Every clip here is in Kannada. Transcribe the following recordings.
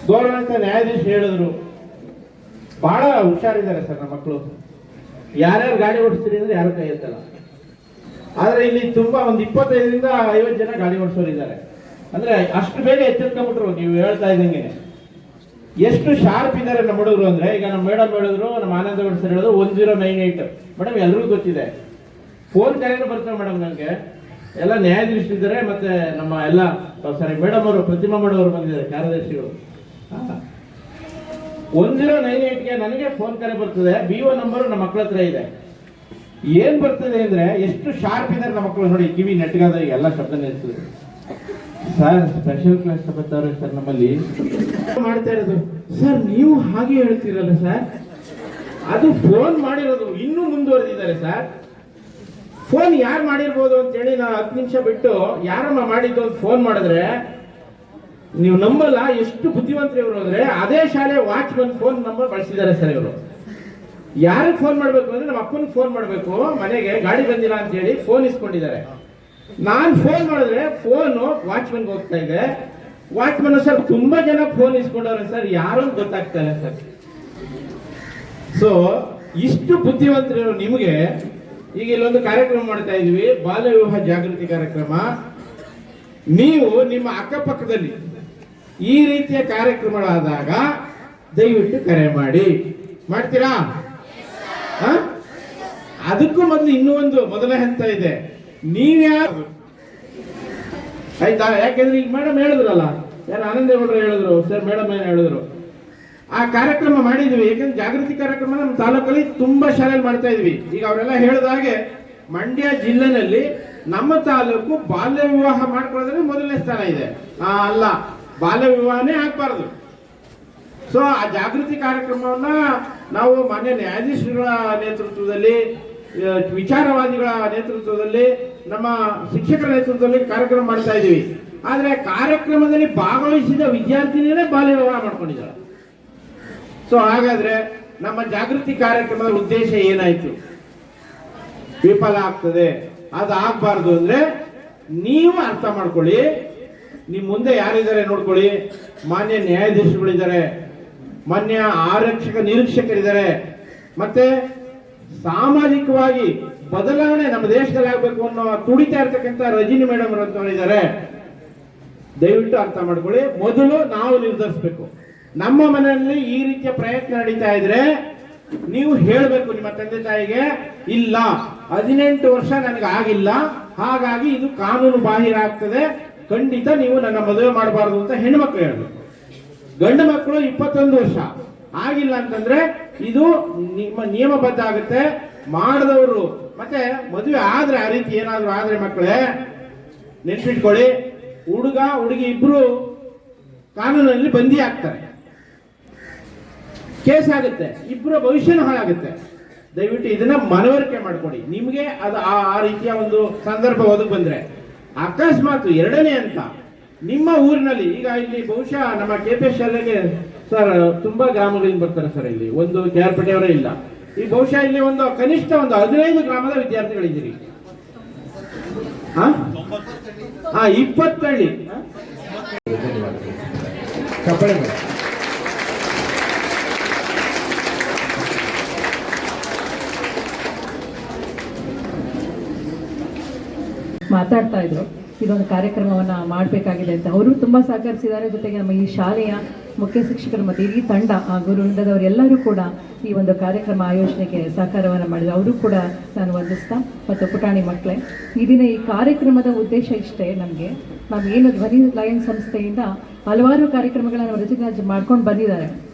ಗೌರವಾನ್ವಿತ ನ್ಯಾಯಾಧೀಶ ಹೇಳಿದ್ರು, ಬಹಳ ಹುಷಾರಿದ್ದಾರೆ ಸರ್ ನಮ್ಮ ಮಕ್ಕಳು. ಯಾರ್ಯಾರು ಗಾಡಿ ಓಡಿಸ್ತೀರಿ ಅಂದ್ರೆ ಯಾರು ಕೈ ಎತ್ತಲ್ಲ. ಆದ್ರೆ ಇಲ್ಲಿ ತುಂಬಾ ಒಂದು 25ರಿಂದ 50 ಜನ ಗಾಡಿ ಓಡಿಸೋರು ಇದ್ದಾರೆ. ಅಂದ್ರೆ ಅಷ್ಟು ಬೇಗ ಎಚ್ಚೆತ್ಕೊಂಡ್ಬಿಟ್ರು. ನೀವು ಹೇಳ್ತಾ ಇದ್ದಂಗೆ ಎಷ್ಟು ಶಾರ್ಪ್ ಇದ್ದಾರೆ ನಮ್ಮ ಹುಡುಗರು ಅಂದ್ರೆ, ಈಗ ನಮ್ಮ ಮೇಡಮ್ ಹೇಳಿದ್ರು, ನಮ್ಮ ಆನಂದ ಗೌಡ ಸರ್ ಹೇಳಿದ್ರು 1098 ಮೇಡಮ್ ಎಲ್ರಿಗೂ ಗೊತ್ತಿದೆ. ಫೋನ್ ಕರೆಯನ್ನು ಬರ್ತಾರೆ ಮೇಡಮ್ ನನಗೆ. ಎಲ್ಲ ನ್ಯಾಯಾಧೀಶರಿದ್ದಾರೆ, ಮತ್ತೆ ನಮ್ಮ ಎಲ್ಲ ಸಾರಿ ಮೇಡಮ್ ಅವರು ಪ್ರತಿಮಾ ಮೇಡಮ್ ಅವರು ಬಂದಿದ್ದಾರೆ, ಕಾರ್ಯದರ್ಶಿಗಳು. 1098ಗೆ ನನಗೆ ಫೋನ್ ಕರೆ ಬರ್ತದೆ. BO ನಂಬರ್ ನಮ್ಮ ಮಕ್ಕಳ ಹತ್ರ ಇದೆ. ಏನ್ ಬರ್ತದೆ ಅಂದ್ರೆ ಎಷ್ಟು ಶಾರ್ಪ್ ಇದ್ದಾರೆ ನಮ್ಮ ಮಕ್ಕಳು ನೋಡಿ. ಕಿವಿ ನೆಟ್ಗಾದ ಎಲ್ಲ ಶಬ್ದ ನಿಲ್ತದೆ. ಸರ್ ಸ್ಪೆಷಲ್ ಕ್ಲಾಸ್ ತಗೋತಾರೆ ಸರ್ ನಮ್ಮಲ್ಲಿ ಮಾಡ್ತಾ ಇರೋದು. ಸರ್ ನೀವು ಹಾಗೆ ಹೇಳ್ತೀರಲ್ಲ ಸರ್, ಅದು ಫೋನ್ ಮಾಡಿರೋದು ಇನ್ನೂ ಮುಂದುವರೆದಿದ್ದಾರೆ ಸರ್. ಫೋನ್ ಯಾರು ಮಾಡಿರ್ಬೋದು ಅಂತೇಳಿ ನಾವು 10 ನಿಮಿಷ ಬಿಟ್ಟು ಯಾರಮ್ಮ ಮಾಡಿದ್ದು ಅಂತ ಫೋನ್ ಮಾಡಿದ್ರೆ ನೀವು ನಂಬಲ್ಲ ಎಷ್ಟು ಬುದ್ಧಿವಂತರು ಇವರು ಅಂದ್ರೆ, ಅದೇ ಶಾಲೆ ವಾಚ್ಮನ್ ಫೋನ್ ನಂಬರ್ ಬಳಸಿದ್ದಾರೆ ಸರ್ ಇವರು. ಯಾರಿಗೆ ಫೋನ್ ಮಾಡ್ಬೇಕು ಅಂದ್ರೆ ನಮ್ಮ ಅಪ್ಪನಿಗೆ ಫೋನ್ ಮಾಡ್ಬೇಕು, ಮನೆಗೆ ಗಾಡಿ ಬಂದಿಲ್ಲ ಅಂತ ಹೇಳಿ ಫೋನ್ ಇಸ್ಕೊಂಡಿದ್ದಾರೆ. ನಾನು ಫೋನ್ ಮಾಡಿದ್ರೆ ಫೋನು ವಾಚ್ಮನ್ಗೆ ಹೋಗ್ತಾ ಇದೆ. ವಾಚ್ಮನ್ ಸರ್ ತುಂಬಾ ಜನ ಫೋನ್ ಇಸ್ಕೊಂಡವ್ರೆ ಸರ್, ಯಾರು ಗೊತ್ತಾಗ್ತಾ ಇಲ್ಲ ಸರ್. ಸೊ ಇಷ್ಟು ಬುದ್ಧಿವಂತರು ನಿಮಗೆ. ಈಗ ಇಲ್ಲೊಂದು ಕಾರ್ಯಕ್ರಮ ಮಾಡ್ತಾ ಇದೀವಿ, ಬಾಲ್ಯ ವಿವಾಹ ಜಾಗೃತಿ ಕಾರ್ಯಕ್ರಮ. ನೀವು ನಿಮ್ಮ ಅಕ್ಕಪಕ್ಕದಲ್ಲಿ ಈ ರೀತಿಯ ಕಾರ್ಯಕ್ರಮಗಳಾದಾಗ ದಯವಿಟ್ಟು ಕರೆ ಮಾಡಿ. ಮಾಡ್ತೀರಾ? ಅದಕ್ಕೂ ಮೊದಲು ಇನ್ನೂ ಒಂದು ಮೊದಲ ಹಂತ ಇದೆ. ನೀವ್ಯಾರು ಆಯ್ತಾ? ಯಾಕೆಂದ್ರೆ ಈಗ ಮೇಡಮ್ ಹೇಳಿದ್ರಲ್ಲ, ಯಾರು ಆನಂದೇಗೌಡರು ಹೇಳಿದ್ರು ಸರ್, ಮೇಡಮ್ ಏನು ಹೇಳಿದ್ರು, ಆ ಕಾರ್ಯಕ್ರಮ ಮಾಡಿದ್ವಿ. ಯಾಕಂದ್ರೆ ಜಾಗೃತಿ ಕಾರ್ಯಕ್ರಮ ನಮ್ಮ ತಾಲೂಕಲ್ಲಿ ತುಂಬಾ ಶಾಲೆಯಲ್ಲಿ ಮಾಡ್ತಾ ಇದ್ವಿ. ಈಗ ಅವರೆಲ್ಲ ಹೇಳಿದ ಹಾಗೆ ಮಂಡ್ಯ ಜಿಲ್ಲೆನಲ್ಲಿ ನಮ್ಮ ತಾಲೂಕು ಬಾಲ್ಯ ವಿವಾಹ ಮಾಡ್ಕೊಳ್ಳೋದ್ರೆ ಮೊದಲನೇ ಸ್ಥಾನ ಇದೆ. ಅಲ್ಲ, ಬಾಲ್ಯ ವಿವಾಹನೇ ಆಗ್ಬಾರ್ದು. ಸೊ ಆ ಜಾಗೃತಿ ಕಾರ್ಯಕ್ರಮವನ್ನ ನಾವು ಮಾನ್ಯ ನ್ಯಾಯಾಧೀಶರುಗಳ ನೇತೃತ್ವದಲ್ಲಿ, ವಿಚಾರವಾದಿಗಳ ನೇತೃತ್ವದಲ್ಲಿ, ನಮ್ಮ ಶಿಕ್ಷಕರ ನೇತೃತ್ವದಲ್ಲಿ ಕಾರ್ಯಕ್ರಮ ಮಾಡ್ತಾ ಇದೀವಿ. ಆದ್ರೆ ಕಾರ್ಯಕ್ರಮದಲ್ಲಿ ಭಾಗವಹಿಸಿದ ವಿದ್ಯಾರ್ಥಿನಿಯರೇ ಬಾಲ್ಯ ವಿವಾಹ ಮಾಡ್ಕೊಂಡಿದ್ದಾರೆ. ಸೊ ಹಾಗಾದ್ರೆ ನಮ್ಮ ಜಾಗೃತಿ ಕಾರ್ಯಕ್ರಮದ ಉದ್ದೇಶ ಏನಾಯ್ತು? ವಿಫಲ ಆಗ್ತದೆ. ಅದು ಆಗ್ಬಾರ್ದು ಅಂದ್ರೆ ನೀವು ಅರ್ಥ ಮಾಡ್ಕೊಳ್ಳಿ. ನಿಮ್ ಮುಂದೆ ಯಾರಿದ್ದಾರೆ ನೋಡ್ಕೊಳ್ಳಿ. ಮಾನ್ಯ ನ್ಯಾಯಾಧೀಶರುಗಳಿದ್ದಾರೆ, ಮಾನ್ಯ ಆರಕ್ಷಕ ನಿರೀಕ್ಷಕರಿದ್ದಾರೆ, ಮತ್ತೆ ಸಾಮಾಜಿಕವಾಗಿ ಬದಲಾವಣೆ ನಮ್ಮ ದೇಶದಲ್ಲಿ ಆಗ್ಬೇಕು ಅನ್ನೋ ತುಡಿತಾ ಇರ್ತಕ್ಕಂಥ ರಜಿನಿ ಮೇಡಮ್ ಇದ್ದಾರೆ. ದಯವಿಟ್ಟು ಅರ್ಥ ಮಾಡ್ಕೊಳ್ಳಿ. ಮೊದಲು ನಾವು ನಿರ್ಧರಿಸಬೇಕು. ನಮ್ಮ ಮನೆಯಲ್ಲಿ ಈ ರೀತಿಯ ಪ್ರಯತ್ನ ನಡೀತಾ ಇದ್ರೆ ನೀವು ಹೇಳಬೇಕು ನಿಮ್ಮ ತಂದೆ ತಾಯಿಗೆ, ಇಲ್ಲ 18 ವರ್ಷ ನನಗೆ ಆಗಿಲ್ಲ, ಹಾಗಾಗಿ ಇದು ಕಾನೂನು ಬಾಹಿರ ಆಗ್ತದೆ, ಖಂಡಿತ ನೀವು ನನ್ನ ಮದುವೆ ಮಾಡಬಾರದು ಅಂತ ಹೆಣ್ಮಕ್ಳು ಹೇಳಬೇಕು. ಗಂಡು ಮಕ್ಕಳು 21 ವರ್ಷ ಆಗಿಲ್ಲ ಅಂತಂದ್ರೆ ಇದು ನಿಮ್ಮ ನಿಯಮಬದ್ಧ ಆಗುತ್ತೆ. ಮಾಡಿದವರು ಮತ್ತೆ ಮದುವೆ ಆದ್ರೆ ಆ ರೀತಿ ಏನಾದ್ರು ಆದ್ರೆ ಮಕ್ಕಳೇ ನೆನ್ಪಿಟ್ಕೊಳ್ಳಿ, ಹುಡುಗ ಹುಡುಗಿ ಇಬ್ರು ಕಾನೂನಲ್ಲಿ ಬಂದಿ ಆಗ್ತಾರೆ, ಕೇಸ್ ಆಗುತ್ತೆ, ಇಬ್ಬರ ಭವಿಷ್ಯನೂ ಹಾಳಾಗುತ್ತೆ. ದಯವಿಟ್ಟು ಇದನ್ನ ಮನವರಿಕೆ ಮಾಡ್ಕೊಡಿ. ನಿಮ್ಗೆ ಅದು ಆ ರೀತಿಯ ಒಂದು ಸಂದರ್ಭ ಒದಗಿ ಬಂದ್ರೆ, ಅಕಸ್ಮಾತ್ ಎರಡನೇ ಅಂತ ನಿಮ್ಮ ಊರಿನಲ್ಲಿ, ಈಗ ಇಲ್ಲಿ ಬಹುಶಃ ನಮ್ಮ KPS ಶಾಲೆಗೆ ಸರ್ ತುಂಬಾ ಗ್ರಾಮಗಳಿಂದ ಬರ್ತಾರೆ ಸರ್. ಇಲ್ಲಿ ಒಂದು KR-ಪೇಟೆಯವರೇ ಇಲ್ಲ. ಈ ಬಹುಶಃ ಇಲ್ಲಿ ಒಂದು ಕನಿಷ್ಠ ಒಂದು 15 ಗ್ರಾಮದ ವಿದ್ಯಾರ್ಥಿಗಳಿದ್ದೀರಿ. 20 ಹಳ್ಳಿ. ಮಾತಾಡ್ತಾ ಇದ್ರು, ಇದೊಂದು ಕಾರ್ಯಕ್ರಮವನ್ನ ಮಾಡಬೇಕಾಗಿದೆ ಅಂತ. ಅವರು ತುಂಬಾ ಸಹಕರಿಸಿದ್ದಾರೆ. ಜೊತೆಗೆ ನಮ್ಮ ಈ ಶಾಲೆಯ ಮುಖ್ಯ ಶಿಕ್ಷಕರು ಮತ್ತು ಇಡೀ ತಂಡ, ಗುರುವೃಂದದವರೆಲ್ಲರೂ ಕೂಡ ಈ ಒಂದು ಕಾರ್ಯಕ್ರಮ ಆಯೋಜನೆಗೆ ಸಹಕಾರವನ್ನು ಮಾಡಿದ್ರು. ಅವರು ಕೂಡ ನಾನು ವಂದಿಸ್ತಾ, ಮತ್ತು ಪುಟಾಣಿ ಮಕ್ಕಳೇ, ಈ ದಿನ ಈ ಕಾರ್ಯಕ್ರಮದ ಉದ್ದೇಶ ಇಷ್ಟೇ. ನಮಗೆ ನಾವೇನು ಧ್ವನಿ ಲಯನ್ ಸಂಸ್ಥೆಯಿಂದ ಹಲವಾರು ಕಾರ್ಯಕ್ರಮಗಳನ್ನು ರಚನೆ ಮಾಡ್ಕೊಂಡು ಬಂದಿದ್ದಾರೆ.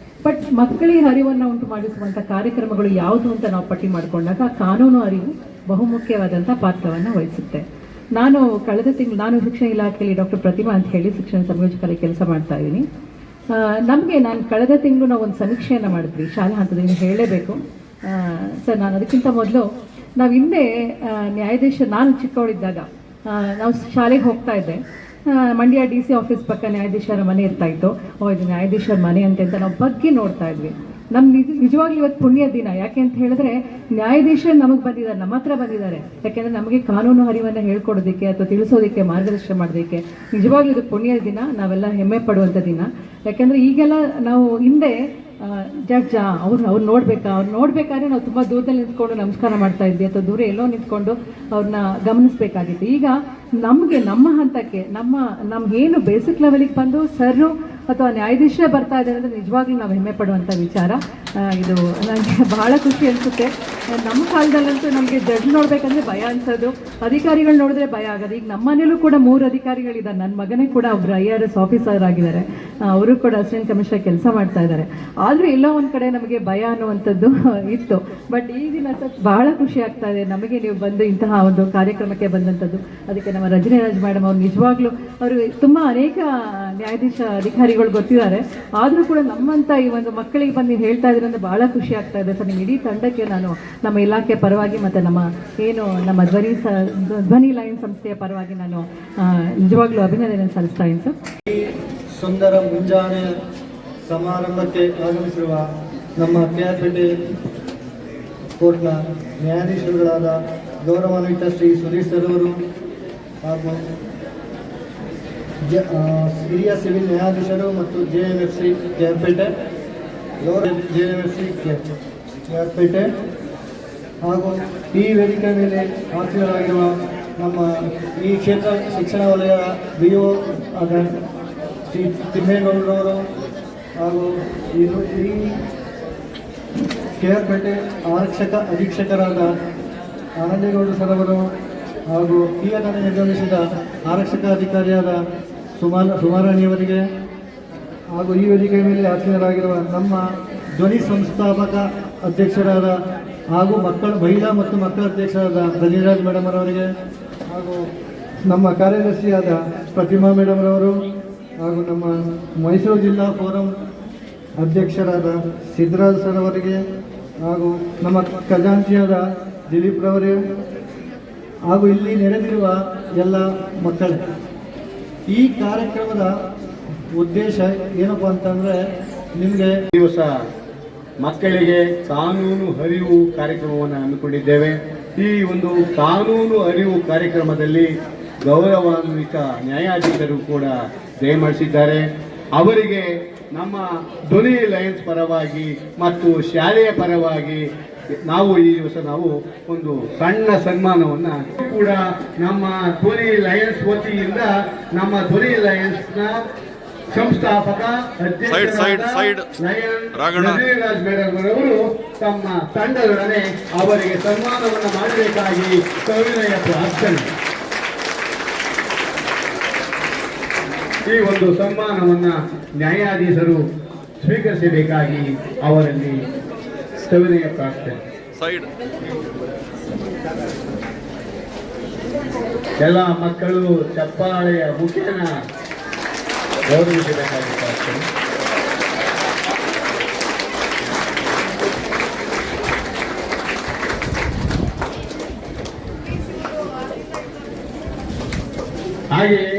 ಬಟ್ ಮಕ್ಕಳಿಗೆ ಅರಿವನ್ನು ಉಂಟು ಮಾಡಿಸುವಂಥ ಕಾರ್ಯಕ್ರಮಗಳು ಯಾವುದು ಅಂತ ನಾವು ಪಟ್ಟಿ ಮಾಡಿಕೊಂಡಾಗ ಕಾನೂನು ಅರಿವು ಬಹುಮುಖ್ಯವಾದಂಥ ಪಾತ್ರವನ್ನು ವಹಿಸುತ್ತೆ. ನಾನು ಕಳೆದ ತಿಂಗಳು ನಾನು ಶಿಕ್ಷಣ ಇಲಾಖೆಯಲ್ಲಿ ಡಾಕ್ಟರ್ ಪ್ರತಿಮಾ ಅಂತ ಹೇಳಿ ಶಿಕ್ಷಣ ಸಂಯೋಜಕರಾಗಿ ಕೆಲಸ ಮಾಡ್ತಾ ಇದ್ದೀನಿ. ನಾನು ಕಳೆದ ತಿಂಗಳು ನಾವು ಒಂದು ಸಮೀಕ್ಷೆಯನ್ನು ಮಾಡಿದ್ವಿ ಶಾಲಾ ಹಂತದಿಂದ, ಹೇಳಲೇಬೇಕು ಸರ್. ನಾನು ಅದಕ್ಕಿಂತ ಮೊದಲು ನಾವು ಹಿಂದೆ ನ್ಯಾಯಾಧೀಶ, ನಾನು ಚಿಕ್ಕವಳಿದ್ದಾಗ ನಾವು ಶಾಲೆಗೆ ಹೋಗ್ತಾ ಇದ್ದೆ. ಮಂಡ್ಯ DC ಆಫೀಸ್ ಪಕ್ಕ ನ್ಯಾಯಾಧೀಶರ ಮನೆ ಇರ್ತಾ ಇತ್ತು. ಇದು ನ್ಯಾಯಾಧೀಶರ ಮನೆ ಅಂತ ನಾವು ಬಗ್ಗೆ ನೋಡ್ತಾ ಇದ್ವಿ. ನಮ್ಮ ನಿಜವಾಗ್ಲೂ ಇವತ್ತು ಪುಣ್ಯ ದಿನ. ಯಾಕೆ ಅಂತ ಹೇಳಿದ್ರೆ ನ್ಯಾಯಾಧೀಶರು ನಮಗೆ ಬಂದಿದ್ದಾರೆ, ನಮ್ಮ ಹತ್ರ ಬಂದಿದ್ದಾರೆ. ಯಾಕೆಂದರೆ ನಮಗೆ ಕಾನೂನು ಅರಿವನ್ನು ಹೇಳ್ಕೊಡೋದಕ್ಕೆ ಅಥವಾ ತಿಳಿಸೋದಕ್ಕೆ, ಮಾರ್ಗದರ್ಶನ ಮಾಡೋದಕ್ಕೆ ನಿಜವಾಗ್ಲೂ ಇದು ಪುಣ್ಯದ ದಿನ, ನಾವೆಲ್ಲ ಹೆಮ್ಮೆ ಪಡುವಂಥ ದಿನ. ಯಾಕೆಂದರೆ ಈಗೆಲ್ಲ ನಾವು ಹಿಂದೆ ಜಡ್ಜ ಅವ್ರು ನೋಡಬೇಕಾದ್ರೆ ನಾವು ತುಂಬ ದೂರದಲ್ಲಿ ನಿಂತ್ಕೊಂಡು ನಮಸ್ಕಾರ ಮಾಡ್ತಾ ಇದ್ವಿ, ಅಥವಾ ದೂರ ಎಲ್ಲೋ ನಿಂತ್ಕೊಂಡು ಅವ್ರನ್ನ ಗಮನಿಸಬೇಕಾಗಿತ್ತು. ಈಗ ನಮಗೆ ನಮ್ಮ ಹಂತಕ್ಕೆ ಏನು ಬೇಸಿಕ್ ಲೆವೆಲಿಗೆ ಬಂದು ಸರ್ರು ಅಥವಾ ನ್ಯಾಯಾಧೀಶರೇ ಬರ್ತಾ ಇದ್ದಾರೆ ಅಂದರೆ ನಿಜವಾಗ್ಲೂ ನಾವು ಹೆಮ್ಮೆ ಪಡುವಂಥ ವಿಚಾರ. ಇದು ನನಗೆ ಬಹಳ ಖುಷಿ ಅನಿಸುತ್ತೆ. ನಮ್ಮ ಕಾಲದಲ್ಲಂತೂ ನಮಗೆ ಜಡ್ಜ್ ನೋಡಬೇಕಂದ್ರೆ ಭಯ ಅನ್ಸೋದು, ಅಧಿಕಾರಿಗಳು ನೋಡಿದ್ರೆ ಭಯ ಆಗೋದು. ಈಗ ನಮ್ಮ ಮನೇಲೂ ಕೂಡ 3 ಅಧಿಕಾರಿಗಳಿದ್ದಾರೆ. ನನ್ನ ಮಗನೇ ಕೂಡ ಒಬ್ಬರು IRS ಆಫೀಸರ್ ಆಗಿದ್ದಾರೆ, ಅವರು ಕೂಡ ಅಸಿಸ್ಟೆಂಟ್ ಕಮಿಷನರ್ ಕೆಲಸ ಮಾಡ್ತಾ ಇದ್ದಾರೆ. ಆದರೂ ಎಲ್ಲೋ ಒಂದು ಕಡೆ ನಮಗೆ ಭಯ ಅನ್ನುವಂಥದ್ದು ಇತ್ತು. ಬಟ್ ಈ ದಿನ ಬಹಳ ಖುಷಿ ಆಗ್ತಾ ಇದೆ ನಮಗೆ ನೀವು ಬಂದು ಇಂತಹ ಒಂದು ಕಾರ್ಯಕ್ರಮಕ್ಕೆ ಬಂದಂಥದ್ದು. ಅದಕ್ಕೆ ನಮ್ಮ ರಜನಿರಾಜ್ ಮೇಡಮ್ ಅವ್ರು ನಿಜವಾಗ್ಲೂ ಅವರು ತುಂಬ ಅನೇಕ ನ್ಯಾಯಾಧೀಶ ಅಧಿಕಾರಿಗಳು ಗೊತ್ತಿದ್ದಾರೆ, ಆದರೂ ಕೂಡ ನಮ್ಮಂಥ ಈ ಒಂದು ಮಕ್ಕಳಿಗೆ ಬಂದು ನೀವು ಹೇಳ್ತಾ ಇದ್ರೆ ಅಂದರೆ ಭಾಳ ಖುಷಿ ಆಗ್ತಾ ಇದೆ ಸರ್. ನಿಮ್ಮ ಇಡೀ ತಂಡಕ್ಕೆ ನಾನು ನಮ್ಮ ಇಲಾಖೆ ಪರವಾಗಿ ಮತ್ತು ನಮ್ಮ ಧ್ವನಿ ಲೈನ್ ಸಂಸ್ಥೆಯ ಪರವಾಗಿ ನಾನು ನಿಜವಾಗ್ಲೂ ಅಭಿನಂದನೆ ಸಲ್ಲಿಸ್ತಾ ಇದ್ದೀನಿ ಸರ್. ಈ ಸುಂದರ ಮುಂಜಾನೆ ಸಮಾರಂಭಕ್ಕೆ ಆಗಮಿಸಿರುವ ನಮ್ಮ KRಪೇಟೆ ಕೋರ್ಟ್ನ ನ್ಯಾಯಾಧೀಶರುಗಳಾದ ಗೌರವಾನ್ವಿತ ಶ್ರೀ ಸುರೇಶ್ ಸರ್ ಅವರು ಹಾಗೂ ಹಿರಿಯ ಸಿವಿಲ್ ನ್ಯಾಯಾಧೀಶರು ಮತ್ತು JMFC KRಪೇಟೆ, JMFC KRಪೇಟೆ ಹಾಗೂ ಈ ವೇದಿಕೆ ಮೇಲೆ ಆಸೀನರಾಗಿರುವ ನಮ್ಮ ಈ ಕ್ಷೇತ್ರ ಶಿಕ್ಷಣ ವಲಯದ BO ಆದ ಶ್ರೀ ತಿಮ್ಮೇಗೌಡರವರು ಹಾಗೂ ಈ KRಪೇಟೆ ಆರಕ್ಷಕ ಅಧೀಕ್ಷಕರಾದ ಆನಂದೇಗೌಡ ಸರ್ ಅವರು ಹಾಗೂ ಈಗ ನಾನು ನಿರ್ಗಮಿಸಿದ ಆರಕ್ಷಕ ಅಧಿಕಾರಿಯಾದ ಸುಮಾರಾಣಿಯವರಿಗೆ ಹಾಗೂ ಈ ವೇದಿಕೆಯ ಮೇಲೆ ಆಸೀನರಾಗಿರುವ ನಮ್ಮ ಧ್ವನಿ ಸಂಸ್ಥಾಪಕ ಅಧ್ಯಕ್ಷರಾದ ಹಾಗೂ ಮಹಿಳಾ ಮತ್ತು ಮಕ್ಕಳ ಅಧ್ಯಕ್ಷರಾದ ರಜನಿರಾಜ್ ಮೇಡಮ್ ಅವರಿಗೆ ಹಾಗೂ ನಮ್ಮ ಕಾರ್ಯದರ್ಶಿಯಾದ ಪ್ರತಿಮಾ ಮೇಡಮ್ ಅವರು ಹಾಗೂ ನಮ್ಮ ಮೈಸೂರು ಜಿಲ್ಲಾ ಫೋರಂ ಅಧ್ಯಕ್ಷರಾದ ಸಿದ್ದರಾಜ್ ಸರ್ ಅವರಿಗೆ ಹಾಗೂ ನಮ್ಮ ಖಜಾಂಚಿಯಾದ ದಿಲೀಪ್ ರವರೇ ಹಾಗೂ ಇಲ್ಲಿ ನೆರೆದಿರುವ ಎಲ್ಲ ಮಕ್ಕಳೇ. ಈ ಕಾರ್ಯಕ್ರಮದ ಉದ್ದೇಶ ಏನಪ್ಪ ಅಂತಂದರೆ ನಿಮಗೆ ದಿವಸ ಮಕ್ಕಳಿಗೆ ಕಾನೂನು ಅರಿವು ಕಾರ್ಯಕ್ರಮವನ್ನು ಹಮ್ಮಿಕೊಂಡಿದ್ದೇವೆ. ಈ ಒಂದು ಕಾನೂನು ಅರಿವು ಕಾರ್ಯಕ್ರಮದಲ್ಲಿ ಗೌರವಾನ್ವಿತ ನ್ಯಾಯಾಧೀಶರು ಕೂಡ ದಯಮಾಡಿಸಿದ್ದಾರೆ. ಅವರಿಗೆ ನಮ್ಮ ಧ್ವನಿ ಲಯನ್ಸ್ ಪರವಾಗಿ ಮತ್ತು ಶಾಲೆಯ ಪರವಾಗಿ ನಾವು ಈ ದಿವಸ ಒಂದು ಸಣ್ಣ ಸನ್ಮಾನವನ್ನು ಕೂಡ ನಮ್ಮ ಧ್ವನಿ ಲಯನ್ಸ್ ವತಿಯಿಂದ ನಮ್ಮ ಧ್ವನಿ ಲಯನ್ಸ್ನ ಸಂಸ್ಥಾಪಕ ರಜನಿರಾಜ್ ಮೇಡಮ್ ಅವರು ತಮ್ಮ ತಂಡದೊಡನೆ ಅವರಿಗೆ ಸನ್ಮಾನವನ್ನು ಮಾಡಬೇಕಾಗಿ ಸವಿನಯ ಪ್ರಾರ್ಥನೆ. ಈ ಒಂದು ಸನ್ಮಾನವನ್ನು ನ್ಯಾಯಾಧೀಶರು ಸ್ವೀಕರಿಸಬೇಕಾಗಿ ಅವರಲ್ಲಿ ಸವಿನಯ ಪ್ರಾರ್ಥನೆ. ಎಲ್ಲ ಮಕ್ಕಳು ಚಪ್ಪಾಳೆಯ ಮುಖೇನ ಗೌರವಿಸಬೇಕಾಗಿ ಪ್ರಾರ್ಥನೆ. ಹಾಗೆಯೇ